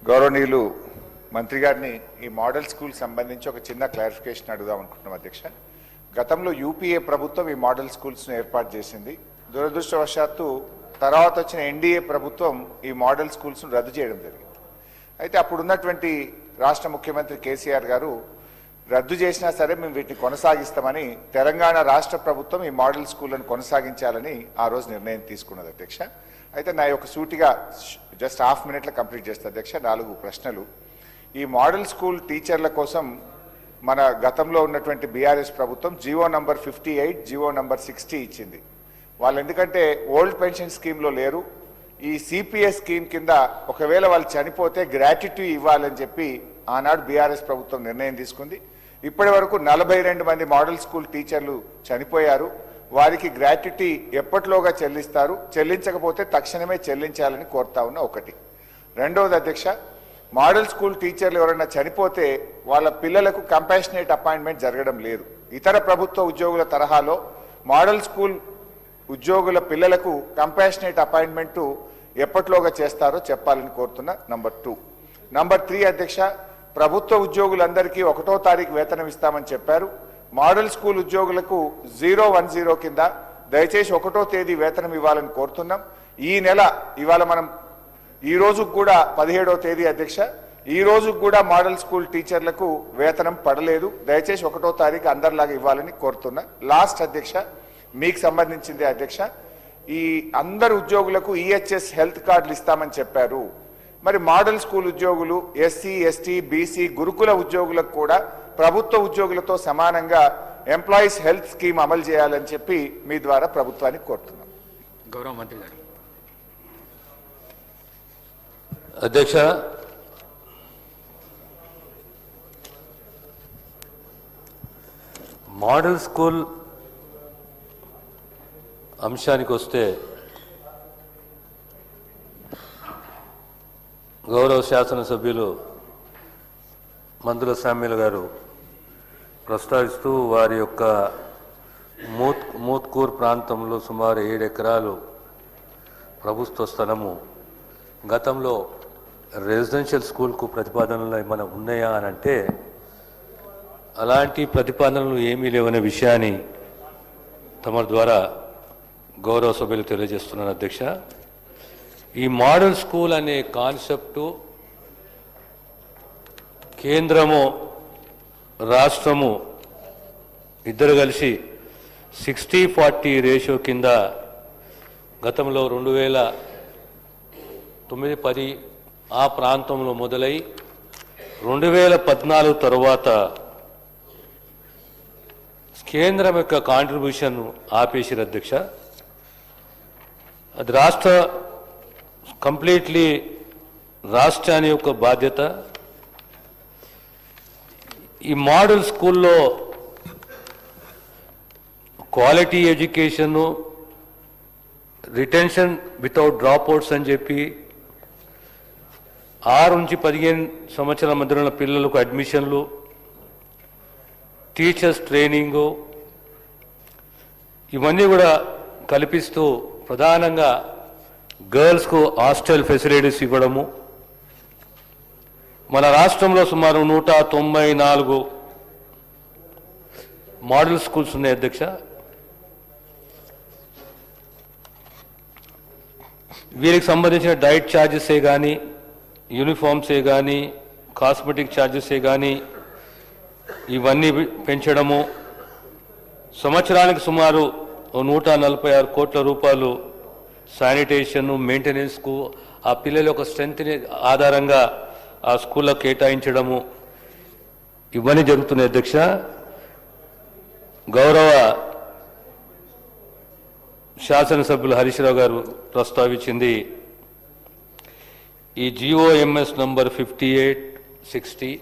గౌరవనీయులు మంత్రి గారిని ఈ మోడల్ స్కూల్ సంబంధించి ఒక చిన్న క్లారిఫికేషన్ అడుగుదాం అనుకుంటున్నాం అధ్యక్ష. గతంలో యూపీఏ ప్రభుత్వం ఈ మోడల్ స్కూల్స్ను ఏర్పాటు చేసింది. దురదృష్టవశాత్తు తర్వాత వచ్చిన ఎన్డీఏ ప్రభుత్వం ఈ మోడల్ స్కూల్స్ను రద్దు చేయడం జరిగింది. అయితే అప్పుడున్నటువంటి రాష్ట్ర ముఖ్యమంత్రి కేసీఆర్ గారు రద్దు చేసినా సరే మేము వీటిని కొనసాగిస్తామని తెలంగాణ రాష్ట్ర ప్రభుత్వం ఈ మోడల్ స్కూళ్లను కొనసాగించాలని ఆ రోజు నిర్ణయం తీసుకున్నది అధ్యక్ష. అయితే నా యొక్క సూటిగా జస్ట్ హాఫ్ మినిట్లో కంప్లీట్ చేస్తా అధ్యక్ష. 4 ప్రశ్నలు. ఈ మోడల్ స్కూల్ టీచర్ల కోసం మన గతంలో ఉన్నటువంటి బీఆర్ఎస్ ప్రభుత్వం జీవో నంబర్ 58, జీవో నంబర్ 60 ఇచ్చింది. వాళ్ళు ఎందుకంటే ఓల్డ్ పెన్షన్ స్కీమ్లో లేరు, ఈ సిపిఎస్ స్కీమ్ కింద ఒకవేళ వాళ్ళు చనిపోతే గ్రాట్యుటీ ఇవ్వాలని చెప్పి ఆనాడు బీఆర్ఎస్ ప్రభుత్వం నిర్ణయం తీసుకుంది. ఇప్పటి వరకు 42 మంది మోడల్ స్కూల్ టీచర్లు చనిపోయారు. వారికి గ్రాట్యుటీ ఎప్పటిలోగా చెల్లిస్తారు, చెల్లించకపోతే తక్షణమే చెల్లించాలని కోరుతా ఉన్న ఒకటి. రెండవది అధ్యక్ష, మోడల్ స్కూల్ టీచర్లు ఎవరైనా చనిపోతే వాళ్ళ పిల్లలకు కంపాషనేట్ అపాయింట్మెంట్ జరగడం లేదు. ఇతర ప్రభుత్వ ఉద్యోగుల తరహాలో మోడల్ స్కూల్ ఉద్యోగుల పిల్లలకు కంపాషనేట్ అపాయింట్మెంట్ ఎప్పటిలోగా చేస్తారో చెప్పాలని కోరుతున్నా. నంబర్ 2. నంబర్ 3 అధ్యక్ష, ప్రభుత్వ ఉద్యోగులందరికీ 1వ తారీఖు వేతనం ఇస్తామని చెప్పారు. మోడల్ స్కూల్ ఉద్యోగులకు 010 కింద దయచేసి 1వ తేదీ వేతనం ఇవ్వాలని కోరుతున్నాం. ఈ నెల ఇవాళ మనం ఈ రోజుకు కూడా 17వ తేదీ అధ్యక్ష, ఈ రోజుకు కూడా మోడల్ స్కూల్ టీచర్లకు వేతనం పడలేదు. దయచేసి 1వ తారీఖు అందరిలాగా ఇవ్వాలని కోరుతున్నా. లాస్ట్ అధ్యక్ష, మీకు సంబంధించింది అధ్యక్ష, ఈ అందరు ఉద్యోగులకు ఈహెచ్ఎస్ హెల్త్ కార్డులు ఇస్తామని చెప్పారు. మరి మోడల్ స్కూల్ ఉద్యోగులు, ఎస్సీ, ఎస్టీ, బీసీ, గురుకుల ఉద్యోగులకు కూడా ప్రభుత్వ ఉద్యోగులతో సమానంగా ఎంప్లాయీస్ హెల్త్ స్కీమ్ అమలు చేయాలని చెప్పి మీ ద్వారా ప్రభుత్వానికి కోరుతున్నాం. గౌరవ మంత్రి గారు. అధ్యక్ష, మోడల్ స్కూల్ అంశానికి వస్తే గౌరవ శాసనసభ్యులు మంత్రుల సామ్యులు గారు ప్రస్తావిస్తూ వారి యొక్క మూత్కూర్ ప్రాంతంలో సుమారు 7 ఎకరాలు ప్రభుత్వ స్థలము గతంలో రెసిడెన్షియల్ స్కూల్కు ప్రతిపాదనలు ఏమైనా ఉన్నాయా అని అంటే అలాంటి ప్రతిపాదనలు ఏమీ లేవనే విషయాన్ని తమ ద్వారా గౌరవ సభ్యులు తెలియజేస్తున్నాను అధ్యక్ష. ఈ మోడల్ స్కూల్ అనే కాన్సెప్టు కేంద్రము రాష్ట్రము ఇద్దరు కలిసి 60-40 రేషియో కింద గతంలో 2009-10 ఆ ప్రాంతంలో మొదలై 2014 తరువాత కేంద్రం యొక్క కాంట్రిబ్యూషన్ ఆపేసిరు అధ్యక్ష. అది కంప్లీట్లీ రాష్ట్రాన్ని యొక్క బాధ్యత. ఈ మోడల్ స్కూల్లో quality education, retention without dropouts అని చెప్పి 6 నుంచి 15 సంవత్సరాల మధ్య ఉన్న పిల్లలకు అడ్మిషన్లు, టీచర్స్ ట్రైనింగు ఇవన్నీ కూడా కల్పిస్తూ ప్రధానంగా గర్ల్స్కు హాస్టల్ ఫెసిలిటీస్ ఇవ్వడము. మన రాష్ట్రంలో సుమారు 194 మోడల్ స్కూల్స్ ఉన్నాయి అధ్యక్ష. వీరికి సంబంధించిన డైట్ ఛార్జెసే కానీ, యూనిఫామ్సే కానీ, కాస్మెటిక్ ఛార్జెసే కానీ ఇవన్నీ పెంచడము, సంవత్సరానికి సుమారు 146 కోట్ల రూపాయలు శానిటేషన్ మెయింటెనెన్స్కు ఆ పిల్లల యొక్క స్ట్రెంత్ని ఆధారంగా ఆ స్కూళ్ళకు కేటాయించడము ఇవన్నీ జరుగుతున్నాయి అధ్యక్ష. గౌరవ శాసనసభ్యులు హరీష్ రావు గారు ప్రస్తావించింది ఈ GOMS నంబర్ 58-60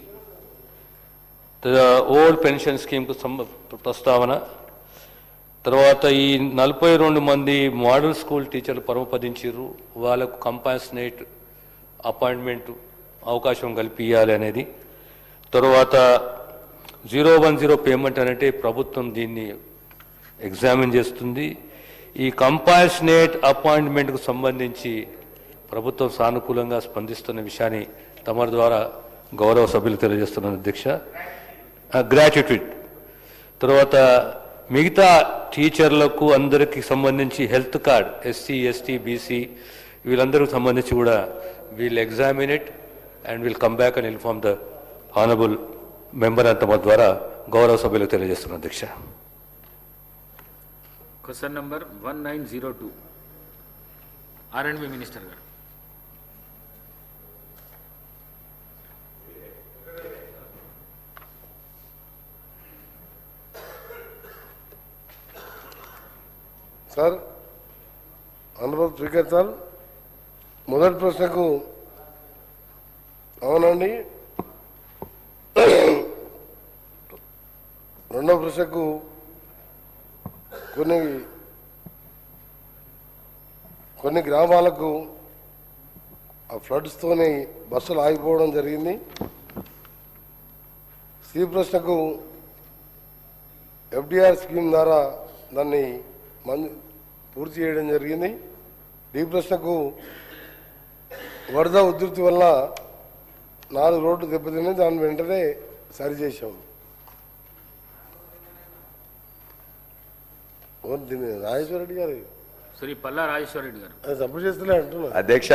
ఓల్డ్ పెన్షన్ స్కీమ్కు ప్రస్తావన. తర్వాత ఈ 42 మంది మోడల్ స్కూల్ టీచర్లు పరమపదించారు, వాళ్ళకు కంపాషనేట్ అపాయింట్మెంట్ అవకాశం కల్పించాలి అనేది. తర్వాత 010 పేమెంట్ అంటే ప్రభుత్వం దీన్ని ఎగ్జామిన్ చేస్తుంది. ఈ కంపాషనేట్ అపాయింట్మెంట్కు సంబంధించి ప్రభుత్వం సానుకూలంగా స్పందిస్తున్న విషయాన్ని తమరి ద్వారా గౌరవ సభ్యులు తెలియజేస్తున్నాను అధ్యక్ష. గ్రాట్యుటీ తర్వాత మిగతా టీచర్లకు అందరికీ సంబంధించి health card SC ST BC వీళ్ళందరికీ సంబంధించి కూడా we'll examine it and will come back and inform the honourable member and తమ ద్వారా గౌరవ సభ్యులకు తెలియజేస్తున్నాను అధ్యక్ష. క్వశ్చన్ నంబర్ 1902 R&B మినిస్టర్ గారు. సార్, ఆనరబుల్ స్పీకర్ సార్, మొదటి ప్రశ్నకు అవునండి, రెండవ ప్రశ్నకు కొన్ని గ్రామాలకు ఆ ఫ్లడ్స్తోనే బస్సులు ఆగిపోవడం జరిగింది. సి ప్రశ్నకు FDR స్కీమ్ ద్వారా దాన్ని పూర్తి చేయడం జరిగింది. డి ప్రశ్నకు వరద ఉధృతి వల్ల 4 రోడ్లు దెబ్బతిన్నాయి, దాన్ని వెంటనే సరిచేశాము. రాజేశ్వర రెడ్డి గారు, శ్రీ పల్లా రాజేశ్వర రెడ్డి గారు సపోర్ట్ చేస్తలే అంటున్నారు అధ్యక్ష.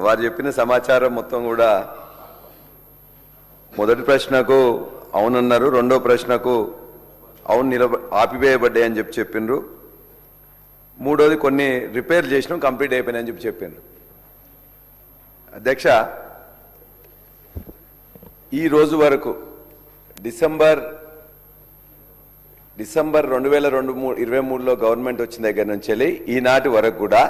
వారు చెప్పిన సమాచారం మొత్తం కూడా మొదటి ప్రశ్నకు అవునన్నారు, రెండో ప్రశ్నకు అవును ఆపివేయబడ్డాయి అని చెప్పిండ్రు, మూడోది కొన్ని రిపేర్ చేసినాం కంప్లీట్ అయిపోయినాయని చెప్పిండ్రు. అధ్యక్ష, ఈ రోజు వరకు డిసెంబర్ 2023లో గవర్నమెంట్ వచ్చిన దగ్గర నుంచి ఈనాటి వరకు కూడా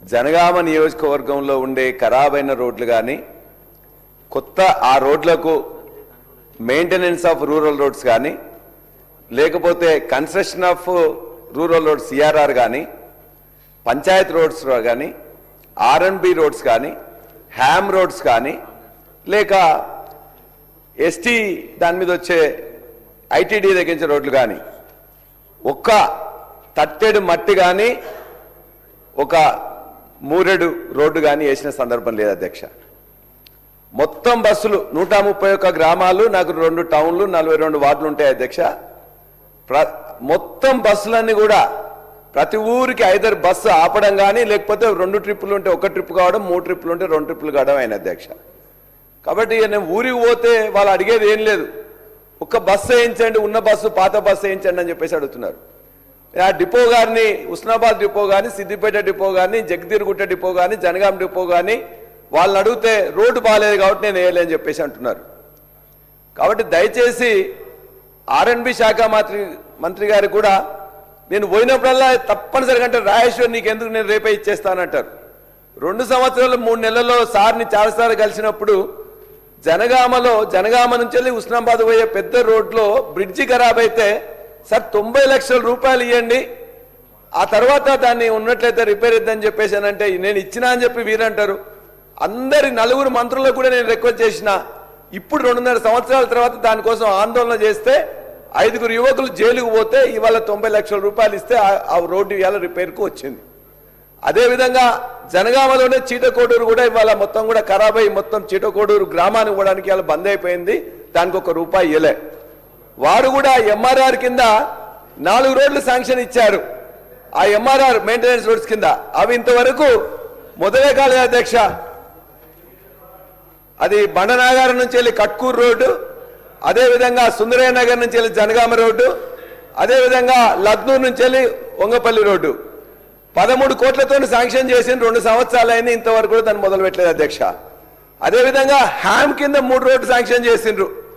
జనగామ నియోజకవర్గంలో ఉండే ఖరాబైన రోడ్లు కానీ కొత్త ఆ రోడ్లకు మెయింటెనెన్స్ ఆఫ్ రూరల్ రోడ్స్ కానీ లేకపోతే construction of rural roads CRR కానీ పంచాయత్ రోడ్స్ కానీ R&B రోడ్స్ కానీ హ్యామ్ రోడ్స్ కానీ లేక ST దాని మీద వచ్చే ITD దగ్గర రోడ్లు కానీ ఒక్క తట్టెడు మట్టి కానీ ఒక మూరెడు రోడ్డు కానీ వేసిన సందర్భం లేదు అధ్యక్ష. మొత్తం బస్సులు 131 గ్రామాలు, నాకు 2 టౌన్లు, 42 వార్డులు ఉంటాయి అధ్యక్ష. మొత్తం బస్సులన్నీ కూడా ప్రతి ఊరికి ఐదర్ బస్సు ఆపడం కానీ లేకపోతే 2 ట్రిప్పులు ఉంటే 1 ట్రిప్ కావడం, 3 ట్రిప్పులు ఉంటే 2 ట్రిప్పులు కావడం అయిన అధ్యక్ష. కాబట్టి నేను ఊరికి పోతే వాళ్ళు అడిగేది ఏం లేదు, ఒక్క బస్సు వేయించండి, ఉన్న బస్సు పాత బస్సు వేయించండి అని చెప్పేసి అడుగుతున్నారు. ఆ డిపో గారిని, ఉస్నాబాద్ డిపో కానీ, సిద్దిపేట డిపో కానీ, జగదీర్గుట్ట డిపో కానీ, జనగాం డిపో కానీ వాళ్ళని అడిగితే రోడ్డు బాగాలేదు కాబట్టి నేను వేయలేని చెప్పేసి అంటున్నారు. కాబట్టి దయచేసి R&B శాఖ మంత్రి గారికి కూడా నేను పోయినప్పుడల్లా తప్పనిసరిగా అంటే రాజేశ్వర్ నీకెందుకు నేను రేపే ఇచ్చేస్తానంటారు. 2 సంవత్సరాలు 3 నెలల్లో సార్ని చాలాసార్లు కలిసినప్పుడు జనగామ నుంచి వెళ్ళి ఉస్నాబాద్ పోయే పెద్ద రోడ్లో బ్రిడ్జి ఖరాబ్ అయితే సార్ 90 లక్షల రూపాయలు ఇవ్వండి, ఆ తర్వాత దాన్ని ఉన్నట్లయితే రిపేర్ ఇద్దని చెప్పేసానంటే నేను ఇచ్చినా అని చెప్పి వీరంటారు. అందరి 4 మంత్రులకు కూడా నేను రిక్వెస్ట్ చేసిన, ఇప్పుడు 2.5 సంవత్సరాల తర్వాత దానికోసం ఆందోళన చేస్తే 5 యువకులు జైలుకు పోతే ఇవాళ 90 లక్షల రూపాయలు ఇస్తే ఆ రోడ్డు ఇవాళ రిపేర్కు వచ్చింది. అదేవిధంగా జనగామలోనే చీటకోడూరు కూడా ఇవాళ మొత్తం కూడా ఖరాబ్ అయ్యి మొత్తం చీటకోడూరు గ్రామానికి పోవడానికి ఇవాళ బంద్ అయిపోయింది, దానికి 1 రూపాయి ఇవ్వలే. వారు కూడా MRR కింద 4 రోడ్లు శాంక్షన్ ఇచ్చారు, ఆ MRR మెయింటెనెన్స్ రోడ్స్ కింద. అవి ఇంతవరకు మొదలే కాలేదు అధ్యక్ష. అది బండనాగారం నుంచి వెళ్ళి కట్కూరు రోడ్డు, అదేవిధంగా సుందరయ్య నగర్ నుంచి వెళ్ళి జనగామ రోడ్డు, అదేవిధంగా లద్నూరు నుంచి వెళ్ళి వంగపల్లి రోడ్డు 13 కోట్లతో శాంక్షన్ చేసిన 2 సంవత్సరాలు అయింది, ఇంతవరకు కూడా దాన్ని మొదలు పెట్టలేదు అధ్యక్ష. అదేవిధంగా హ్యామ్ కింద 3 రోడ్లు శాంక్షన్ చేసిండ్రు,